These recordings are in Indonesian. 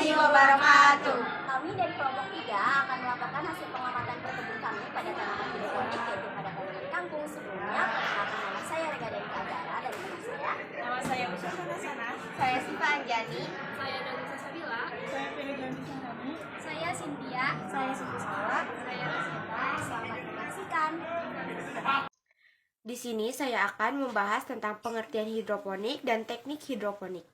warahmatullahi wabarakatuh. Kami dari kelompok 3 akan melaporkan hasil pengamatan berkebun kami pada tanaman hidroponik, yaitu pada tanaman kangkung. Sebelumnya, perkenalkan nama saya Rega dari Agara, dan teman saya. Nama saya Usha Sana. Saya Siva Anjani. Saya Dalisa Sabila. Saya Firidan Sanani. Saya Cynthia. Saya Siti Salwa. Saya Rosita. Selamat menyaksikan. Di sini saya akan membahas tentang pengertian hidroponik dan teknik hidroponik.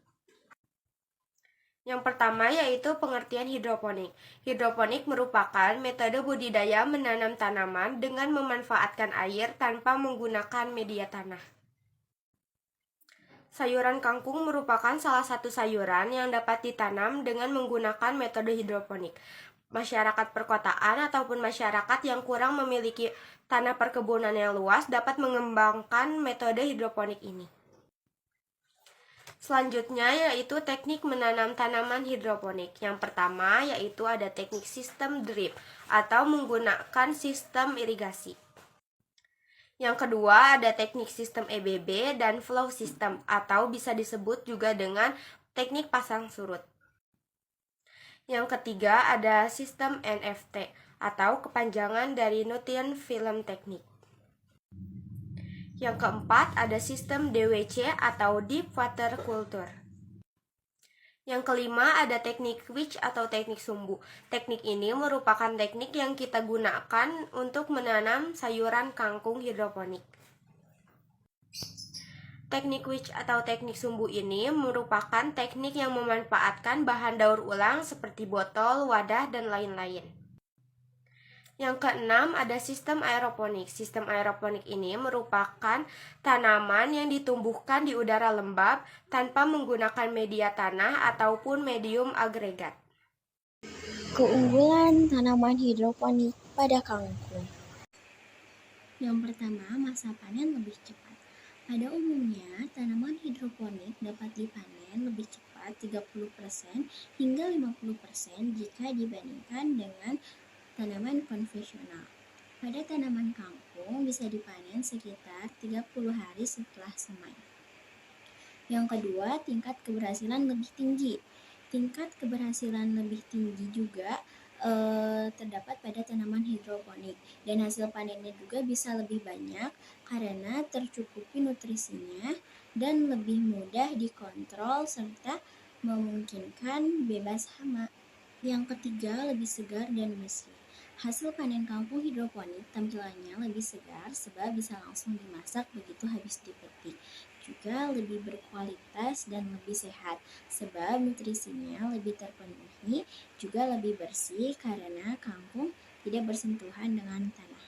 Yang pertama yaitu pengertian hidroponik. Hidroponik merupakan metode budidaya menanam tanaman dengan memanfaatkan air tanpa menggunakan media tanah. Sayuran kangkung merupakan salah satu sayuran yang dapat ditanam dengan menggunakan metode hidroponik. Masyarakat perkotaan ataupun masyarakat yang kurang memiliki tanah perkebunan yang luas dapat mengembangkan metode hidroponik ini. Selanjutnya yaitu teknik menanam tanaman hidroponik. Yang pertama yaitu ada teknik sistem drip atau menggunakan sistem irigasi. Yang kedua ada teknik sistem EBB dan flow system atau bisa disebut juga dengan teknik pasang surut. Yang ketiga ada sistem NFT atau kepanjangan dari Nutrient Film Technique. Yang keempat ada sistem DWC atau Deep Water Culture. Yang kelima ada teknik wedge atau teknik sumbu. Teknik ini merupakan teknik yang kita gunakan untuk menanam sayuran kangkung hidroponik. Teknik wedge atau teknik sumbu ini merupakan teknik yang memanfaatkan bahan daur ulang seperti botol, wadah, dan lain-lain. Yang keenam ada sistem aeroponik. Sistem aeroponik ini merupakan tanaman yang ditumbuhkan di udara lembab tanpa menggunakan media tanah ataupun medium agregat. Keunggulan tanaman hidroponik pada kangkung. Yang pertama, masa panen lebih cepat. Pada umumnya, tanaman hidroponik dapat dipanen lebih cepat 30% hingga 50% jika dibandingkan dengan tanaman konvensional. Pada tanaman kangkung bisa dipanen sekitar 30 hari setelah semai. Yang kedua, tingkat keberhasilan lebih tinggi. Tingkat keberhasilan lebih tinggi juga terdapat pada tanaman hidroponik, dan hasil panennya juga bisa lebih banyak karena tercukupi nutrisinya dan lebih mudah dikontrol serta memungkinkan bebas hama. Yang ketiga, lebih segar dan bersih. Hasil panen kangkung hidroponik tampilannya lebih segar sebab bisa langsung dimasak begitu habis dipetik. Juga lebih berkualitas dan lebih sehat sebab nutrisinya lebih terpenuhi, juga lebih bersih karena kangkung tidak bersentuhan dengan tanah.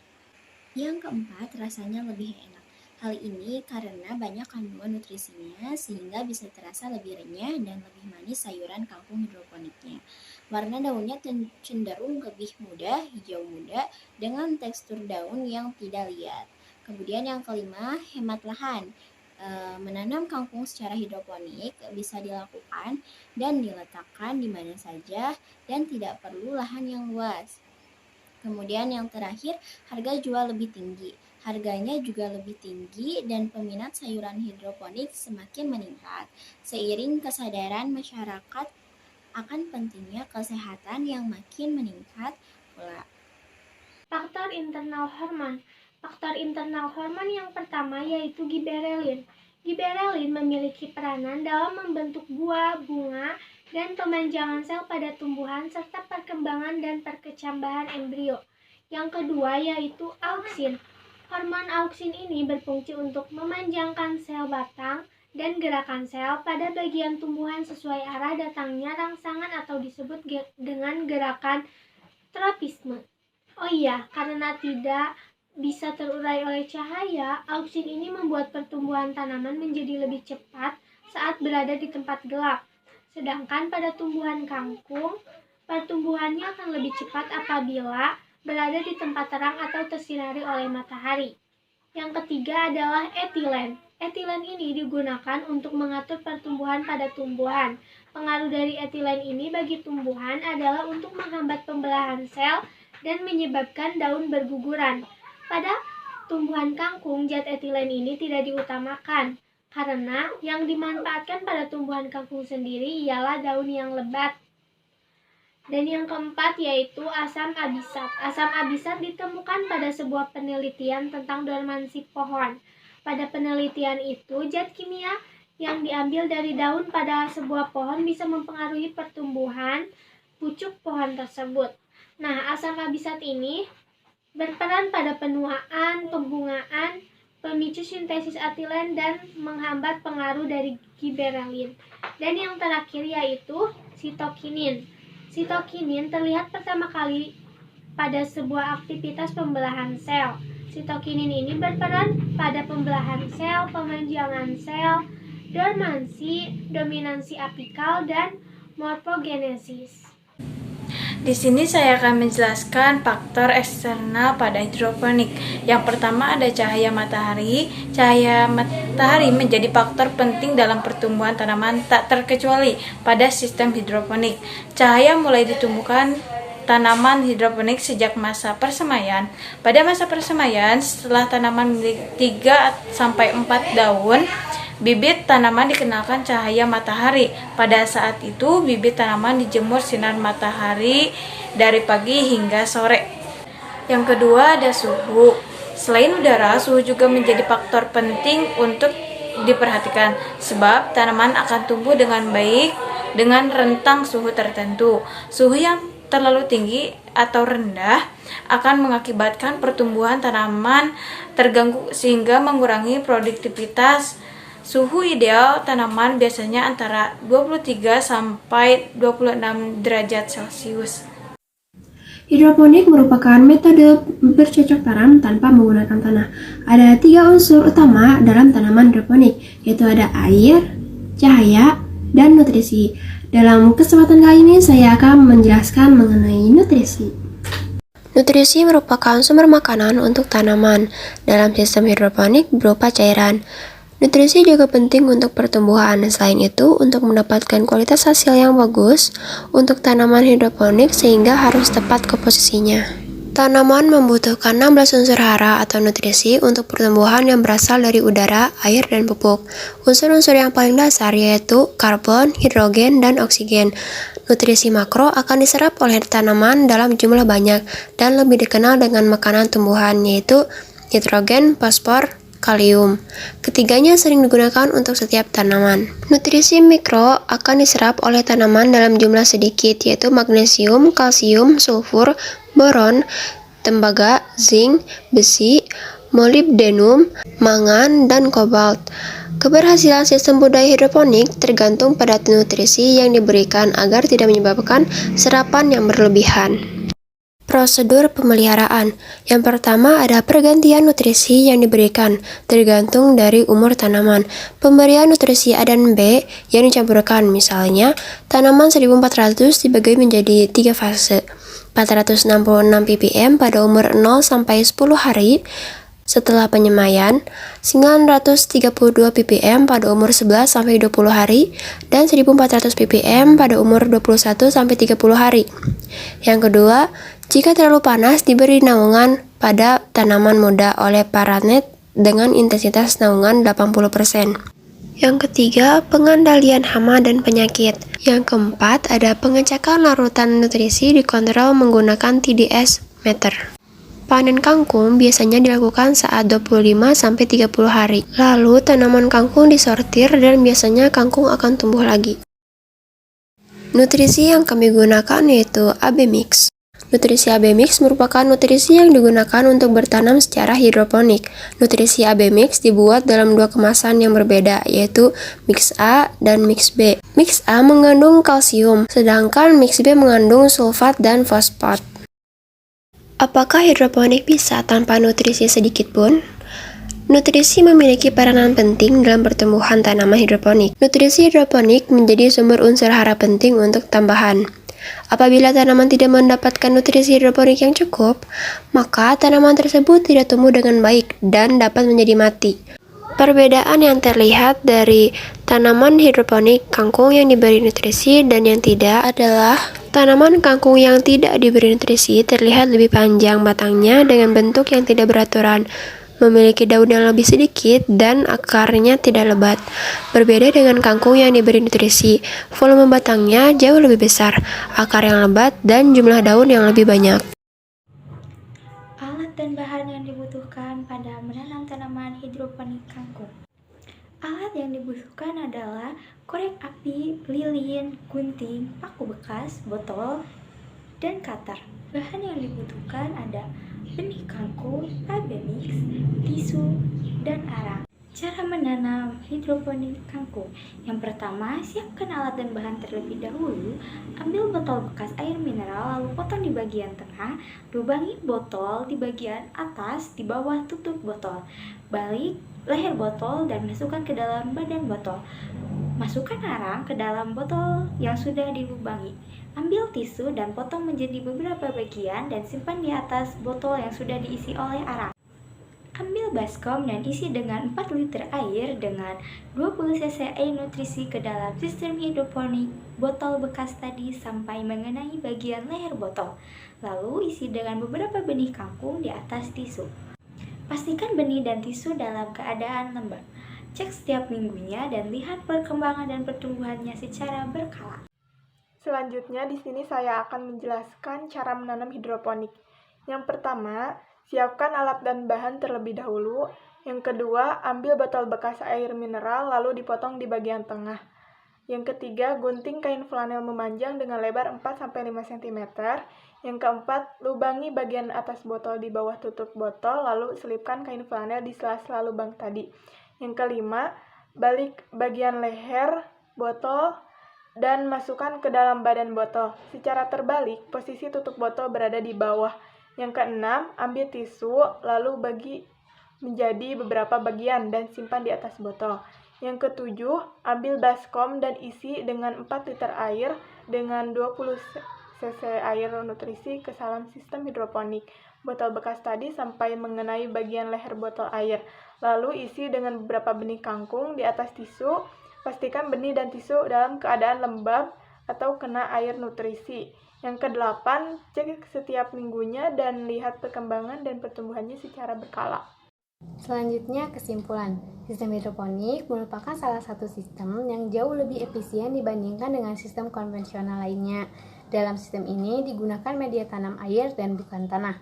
Yang keempat, rasanya lebih enak. Hal ini karena banyak kandungan nutrisinya sehingga bisa terasa lebih renyah dan lebih manis sayuran kangkung hidroponiknya. Warna daunnya cenderung lebih muda, hijau muda dengan tekstur daun yang tidak liat. Kemudian yang kelima, hemat lahan. Menanam kangkung secara hidroponik bisa dilakukan dan diletakkan di mana saja dan tidak perlu lahan yang luas. Kemudian yang terakhir, harga jual lebih tinggi. Harganya juga lebih tinggi dan peminat sayuran hidroponik semakin meningkat seiring kesadaran masyarakat akan pentingnya kesehatan yang makin meningkat pula. Faktor internal hormon. Faktor internal hormon yang pertama yaitu giberelin. Giberelin memiliki peranan dalam membentuk buah, bunga, dan pemanjangan sel pada tumbuhan serta perkembangan dan perkecambahan embrio. Yang kedua yaitu auksin. Hormon auksin ini berfungsi untuk memanjangkan sel batang dan gerakan sel pada bagian tumbuhan sesuai arah datangnya rangsangan atau disebut dengan gerakan tropisme. Oh iya, karena tidak bisa terurai oleh cahaya, auksin ini membuat pertumbuhan tanaman menjadi lebih cepat saat berada di tempat gelap. Sedangkan pada tumbuhan kangkung, pertumbuhannya akan lebih cepat apabila berada di tempat terang atau tersinari oleh matahari. Yang ketiga adalah etilen. Etilen ini digunakan untuk mengatur pertumbuhan pada tumbuhan. Pengaruh dari etilen ini bagi tumbuhan adalah untuk menghambat pembelahan sel dan menyebabkan daun berguguran. Pada tumbuhan kangkung, zat etilen ini tidak diutamakan karena yang dimanfaatkan pada tumbuhan kangkung sendiri ialah daun yang lebat. Dan yang keempat yaitu asam abisat. Asam abisat ditemukan pada sebuah penelitian tentang dormansi pohon. Pada penelitian itu, zat kimia yang diambil dari daun pada sebuah pohon bisa mempengaruhi pertumbuhan pucuk pohon tersebut. Nah, asam abisat ini berperan pada penuaan, pembungaan, pemicu sintesis etilen, dan menghambat pengaruh dari giberelin. Dan yang terakhir yaitu sitokinin. Sitokinin terlihat pertama kali pada sebuah aktivitas pembelahan sel. Sitokinin ini berperan pada pembelahan sel, pemanjangan sel, dormansi, dominansi apikal, dan morfogenesis. Di sini saya akan menjelaskan faktor eksternal pada hidroponik. Yang pertama ada cahaya matahari. Cahaya matahari menjadi faktor penting dalam pertumbuhan tanaman tak terkecuali pada sistem hidroponik. Cahaya mulai ditumbuhkan tanaman hidroponik sejak masa persemaian. Pada masa persemaian, setelah tanaman memiliki 3-4 daun, bibit tanaman dikenalkan cahaya matahari. Pada saat itu, bibit tanaman dijemur sinar matahari dari pagi hingga sore. Yang kedua ada suhu. Selain udara, suhu juga menjadi faktor penting untuk diperhatikan, sebab tanaman akan tumbuh dengan baik dengan rentang suhu tertentu. Suhu yang terlalu tinggi atau rendah akan mengakibatkan pertumbuhan tanaman terganggu sehingga mengurangi produktivitas. Suhu ideal tanaman biasanya antara 23 sampai 26 derajat Celcius. Hidroponik merupakan metode bercocok tanam tanpa menggunakan tanah. Ada 3 unsur utama dalam tanaman hidroponik, yaitu ada air, cahaya, dan nutrisi. Dalam kesempatan kali ini saya akan menjelaskan mengenai nutrisi. Nutrisi merupakan sumber makanan untuk tanaman. Dalam sistem hidroponik berupa cairan. Nutrisi juga penting untuk pertumbuhan. Selain itu, untuk mendapatkan kualitas hasil yang bagus untuk tanaman hidroponik sehingga harus tepat komposisinya. Tanaman membutuhkan 16 unsur hara atau nutrisi untuk pertumbuhan yang berasal dari udara, air, dan pupuk. Unsur-unsur yang paling dasar yaitu karbon, hidrogen, dan oksigen. Nutrisi makro akan diserap oleh tanaman dalam jumlah banyak dan lebih dikenal dengan makanan tumbuhan, yaitu nitrogen, fosfor, kalium. Ketiganya sering digunakan untuk setiap tanaman. Nutrisi mikro akan diserap oleh tanaman dalam jumlah sedikit, yaitu magnesium, kalsium, sulfur, boron, tembaga, zinc, besi, molybdenum, mangan, dan kobalt. Keberhasilan sistem budaya hidroponik tergantung pada nutrisi yang diberikan agar tidak menyebabkan serapan yang berlebihan. Prosedur pemeliharaan. Yang pertama ada pergantian nutrisi yang diberikan, tergantung dari umur tanaman. Pemberian nutrisi A dan B yang dicampurkan, misalnya tanaman 1400 dibagi menjadi 3 fase. 466 ppm ppm pada umur 0-10 hari setelah penyemaian, 932 ppm pada umur 11-20 hari, dan 1400 ppm pada umur 21-30 hari. Yang kedua, jika terlalu panas diberi naungan pada tanaman muda oleh paranet dengan intensitas naungan 80%. Yang ketiga, pengendalian hama dan penyakit. Yang keempat, ada pengecekan larutan nutrisi dikontrol menggunakan TDS meter. Panen kangkung biasanya dilakukan saat 25-30 hari. Lalu tanaman kangkung disortir dan biasanya kangkung akan tumbuh lagi. Nutrisi yang kami gunakan yaitu AB Mix. Nutrisi AB Mix merupakan nutrisi yang digunakan untuk bertanam secara hidroponik. Nutrisi AB Mix dibuat dalam 2 kemasan yang berbeda, yaitu Mix A dan Mix B. Mix A mengandung kalsium, sedangkan Mix B mengandung sulfat dan fosfat. Apakah hidroponik bisa tanpa nutrisi sedikit pun? Nutrisi memiliki peranan penting dalam pertumbuhan tanaman hidroponik. Nutrisi hidroponik menjadi sumber unsur hara penting untuk tambahan. Apabila tanaman tidak mendapatkan nutrisi hidroponik yang cukup, maka tanaman tersebut tidak tumbuh dengan baik dan dapat menjadi mati. Perbedaan yang terlihat dari tanaman hidroponik kangkung yang diberi nutrisi dan yang tidak adalah tanaman kangkung yang tidak diberi nutrisi terlihat lebih panjang batangnya dengan bentuk yang tidak beraturan. memiliki daun yang lebih sedikit dan akarnya tidak lebat. Berbeda dengan kangkung yang diberi nutrisi, volume batangnya jauh lebih besar, akar yang lebat, dan jumlah daun yang lebih banyak. Alat dan bahan yang dibutuhkan pada menanam tanaman hidroponik kangkung. Alat yang dibutuhkan adalah korek api, lilin, gunting, paku bekas, botol, dan cutter. Bahan yang dibutuhkan ada benih kangkung, AB mix, tisu, dan arang. Cara menanam hidroponik kangkung. Yang pertama, siapkan alat dan bahan terlebih dahulu. Ambil botol bekas air mineral, lalu potong di bagian tengah. Lubangi botol di bagian atas, di bawah tutup botol. Balik leher botol dan masukkan ke dalam badan botol. Masukkan arang ke dalam botol yang sudah dilubangi. Ambil tisu dan potong menjadi beberapa bagian dan simpan di atas botol yang sudah diisi oleh arang. Ambil baskom dan isi dengan 4 liter air dengan 20 cc air nutrisi ke dalam sistem hidroponik botol bekas tadi sampai mengenai bagian leher botol. Lalu isi dengan beberapa benih kangkung di atas tisu. Pastikan benih dan tisu dalam keadaan lembab. Cek setiap minggunya dan lihat perkembangan dan pertumbuhannya secara berkala. Selanjutnya di sini saya akan menjelaskan cara menanam hidroponik. Yang pertama, siapkan alat dan bahan terlebih dahulu. Yang kedua, ambil botol bekas air mineral lalu dipotong di bagian tengah. Yang ketiga, gunting kain flanel memanjang dengan lebar 4-5 cm. Yang keempat, lubangi bagian atas botol di bawah tutup botol lalu selipkan kain flanel di sela-sela lubang tadi. Yang kelima, balik bagian leher botol dan masukkan ke dalam badan botol. Secara terbalik, posisi tutup botol berada di bawah. Yang keenam, ambil tisu, lalu bagi menjadi beberapa bagian dan simpan di atas botol. Yang ketujuh, ambil baskom dan isi dengan 4 liter air dengan 20 cc air nutrisi ke dalam sistem hidroponik botol bekas tadi sampai mengenai bagian leher botol air. Lalu isi dengan beberapa benih kangkung di atas tisu. Pastikan benih dan tisu dalam keadaan lembab atau kena air nutrisi. Yang kedelapan, cek setiap minggunya dan lihat perkembangan dan pertumbuhannya secara berkala. Selanjutnya, kesimpulan. Sistem hidroponik merupakan salah satu sistem yang jauh lebih efisien dibandingkan dengan sistem konvensional lainnya. Dalam sistem ini digunakan media tanam air dan bukan tanah.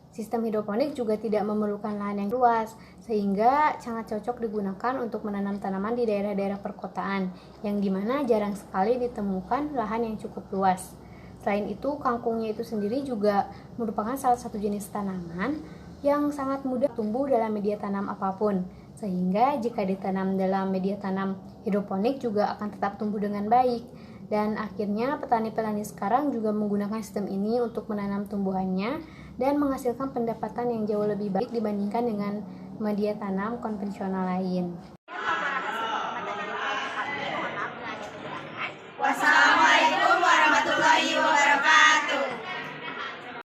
Sistem hidroponik juga tidak memerlukan lahan yang luas, sehingga sangat cocok digunakan untuk menanam tanaman di daerah-daerah perkotaan, yang dimana jarang sekali ditemukan lahan yang cukup luas. Selain itu, kangkungnya itu sendiri juga merupakan salah satu jenis tanaman yang sangat mudah tumbuh dalam media tanam apapun, sehingga jika ditanam dalam media tanam hidroponik juga akan tetap tumbuh dengan baik. Dan akhirnya petani-petani sekarang juga menggunakan sistem ini untuk menanam tumbuhannya dan menghasilkan pendapatan yang jauh lebih baik dibandingkan dengan media tanam konvensional lain. Wassalamualaikum.